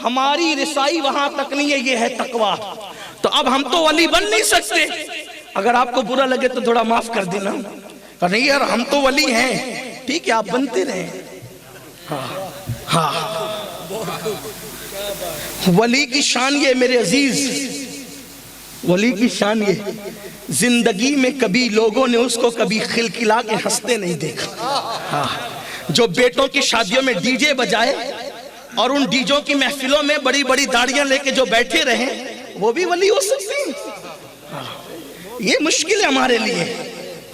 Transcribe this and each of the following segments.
ہماری رسائی وہاں تک نہیں ہے، یہ ہے تقویٰ۔ تو اب ہم تو ولی بن نہیں سکتے، اگر آپ کو برا لگے تو تھوڑا معاف کر دینا، نہیں یار ہم تو ولی ہیں، ٹھیک ہے آپ بنتے رہیں۔ ہاں ولی کی شان یہ میرے عزیز، ولی کی شان یہ زندگی میں کبھی لوگوں نے اس کو کبھی کھلکھلا کے ہنستے نہیں دیکھا۔ جو بیٹوں کی شادیوں میں ڈی جے بجائے اور ان ڈیجوں کی محفلوں میں بڑی بڑی داڑیاں لے کے جو بیٹھے رہیں وہ بھی ولی ہو سکتے ہیں؟ یہ مشکل ہے ہمارے لیے۔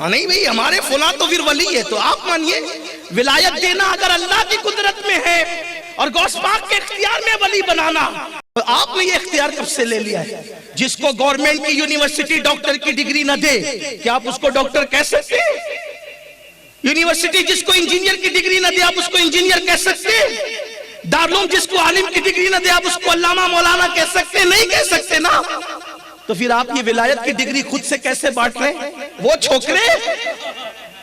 نہیں بھئی ہمارے فلاں تو پھر ولی ہے، تو آپ مانیے ولایت دینا اگر اللہ کی قدرت میں ہے اور غوث پاک کے اختیار میں ولی بنانا، تو آپ نے یہ اختیار کب سے لے لیا ہے؟ جس کو گورنمنٹ کی یونیورسٹی ڈاکٹر کی ڈگری نہ دے کیا آپ اس کو ڈاکٹر کہہ سکتے ہیں؟ یونیورسٹی جس کو انجینئر کی ڈگری نہ دے آپ اس کو انجینئر کہہ سکتے ہیں؟ دارالعلوم جس کو عالم کی ڈگری نہ دے آپ اس کو علامہ مولانا کہہ سکتے ہیں؟ نہیں کہہ سکتے نا۔ تو پھر آپ یہ ولایت کی ڈگری خود سے کیسے بانٹ رہے ہیں؟ وہ چھوکرے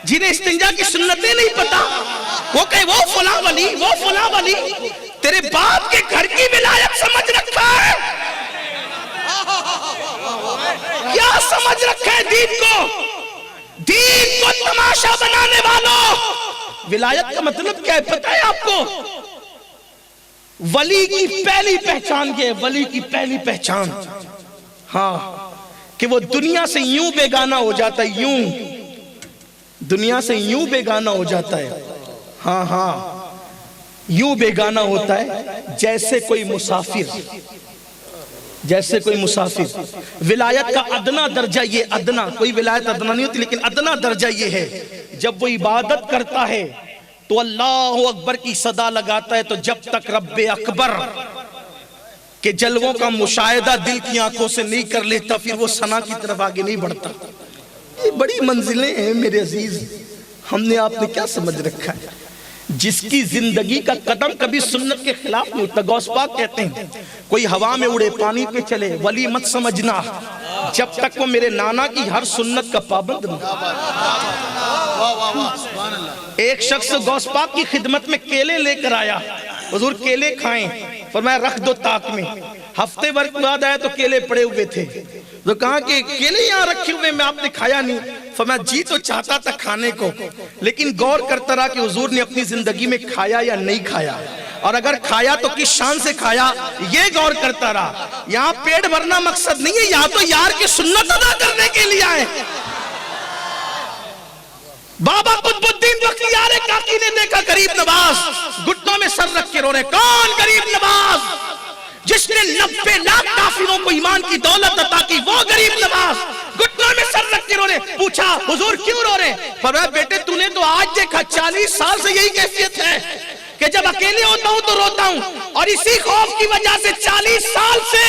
جنہیں استنجا کی سنتیں نہیں پتا، وہ کہے وہ فلاں ولی، وہ فلاں ولی، تیرے باپ کے گھر کی ولایت سمجھ رکھا ہے؟ کیا سمجھ رکھا ہے دین کو؟ دین کو تماشا بنانے والوں، ولایت کا مطلب کیا ہے پتہ ہے آپ کو؟ ولی کی پہلی پہچان یہ ہے، ولی کی پہلی پہچان ہاں کہ وہ دنیا سے یوں بیگانہ ہو جاتا ہے، یوں دنیا سے یوں بیگانہ ہو جاتا ہے، ہاں یوں بیگانہ ہوتا ہے جیسے کوئی مسافر، جیسے کوئی مسافر۔ ولایت کا ادنا درجہ یہ، ادنا کوئی ولایت ادنا نہیں ہوتی لیکن ادنا درجہ یہ ہے جب وہ عبادت کرتا ہے تو اللہ اکبر کی صدا لگاتا ہے، تو جب تک رب اکبر کہ جلووں کا مشاہدہ دل کی آنکھوں سے نہیں کر لیتا پھر وہ ثنا کی طرف آگے نہیں بڑھتا۔ یہ بڑی منزلیں ہیں میرے عزیز، ہم نے آپ نے کیا سمجھ رکھا ہے؟ جس کی زندگی کا قدم کبھی سنت کے خلاف نہیں ہوتا۔ غوث پاک کہتے ہیں کوئی ہوا میں اڑے پانی پہ چلے ولی مت سمجھنا جب تک وہ میرے نانا کی ہر سنت کا پابند نہیں۔ ایک شخص غوث پاک کی خدمت میں کیلے لے کر آیا، حضور کیلے کھائیں، فرمایا رکھ دو تاک میں۔ ہفتے بھر بعد آیا تو کیلے پڑے ہوئے تھے، تو کہا کہ کیلے یہاں رکھے ہوئے میں آپ نے کھایا نہیں؟ فرمایا جی تو چاہتا تھا کھانے کو لیکن غور کرتا رہا کہ حضور نے اپنی زندگی میں کھایا یا نہیں کھایا، اور اگر کھایا تو کس شان سے کھایا یہ غور کرتا رہا۔ یہاں پیٹ بھرنا مقصد نہیں ہے، یہاں تو یار کی سنت ادا کرنے کے لیے آئے۔ بابا قطب الدین بختیار کاکی نے دیکھا غریب نواز گھٹنوں میں سر رکھ کے رو رہے۔ کون غریب نواز؟ جس نے 90 لاکھ کافروں کو ایمان کی دولت عطا کی، وہ غریب نواز گھٹنوں میں سر رکھ کے رو رہے۔ پوچھا حضور کیوں رو رہے؟ فرمایا بیٹے تو نے تو آج دیکھا 40 سال سے یہی کیفیت ہے کہ جب اکیلے ہوتا ہوں تو روتا ہوں، اور اسی خوف کی وجہ سے 40 سال سے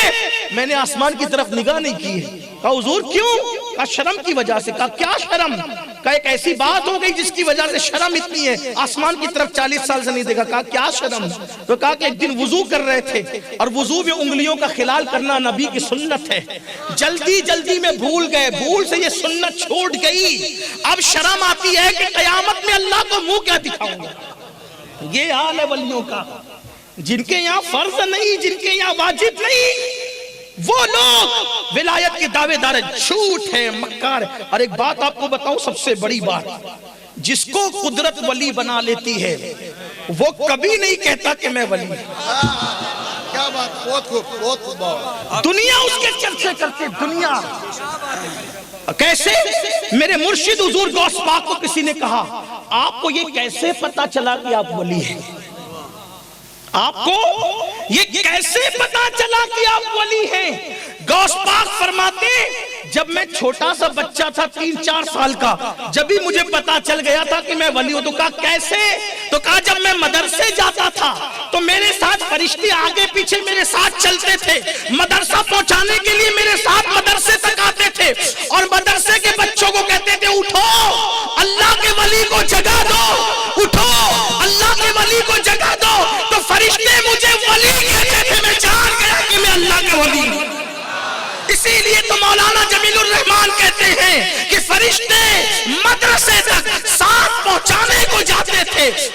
میں نے آسمان کی طرف نگاہ نہیں کی ہے۔ کہا حضور کیوں؟ کہا شرم کی وجہ سے۔ کہا کیا شرم؟ کہا ایک ایسی بات ہو گئی جس کی وجہ سے شرم اتنی ہے، آسمان کی طرف 40 سال سے نہیں دیکھا۔ کہا کیا شرم؟ تو کہا کہ ایک دن وضو کر رہے تھے اور وضو میں انگلیوں کا خلال کرنا نبی کی سنت ہے، جلدی جلدی میں بھول گئے، بھول سے یہ سنت چھوٹ گئی، اب شرم آتی ہے کہ قیامت میں اللہ کو منہ کیا دکھاؤں گا۔ یہ حال ہے ولیوں کا، جن کے یہاں فرض نہیں، جن کے یہاں واجب نہیں، وہ لوگ ولایت کے دعوے دار جھوٹ ہیں، مکار ہیں۔ اور ایک بات آپ کو بتاؤں سب سے بڑی بات، جس کو قدرت ولی بنا لیتی ہے وہ کبھی نہیں کہتا کہ میں ولی ہوں۔ کیا بات، بہت خوب، بہت خوب۔ دنیا اس کے چرچے کرتے، دنیا کیسے؟ میرے مرشد حضور غوث پاک کو کسی نے کہا آپ کو یہ کیسے پتا چلا کہ آپ ولی ہیں؟ آپ کو یہ کیسے پتا چلا کہ آپ ولی ہیں؟ غوث پاک فرماتے جب میں چھوٹا سا بچہ تھا 3-4 سال کا، جب بھی مجھے پتا چل گیا تھا کہ میں ولی ہوں۔ تو کہا کیسے؟ تو کہا جب میں مدرسے جاتا تھا تو میرے ساتھ فرشتے آگے پیچھے میرے ساتھ چلتے تھے، مدرسہ پہنچانے کے لیے میرے ساتھ مدرسے تک آتے تھے، اور مدرسے کے بچوں کو کہتے تھے اٹھو اللہ کے ولی کو جگا دو، اٹھو اللہ کے ولی کو جگا دو۔ تو فرشتے مجھے ولی کہتے تھے، میں جان گیا کہ میں اللہ کے ولی ہوں۔ اسی لیے تو مولانا جمیل الرحمان کہتے ہیں کہ فرشتے مدرسے تک ساتھ پہنچانے کو جاتے تھے،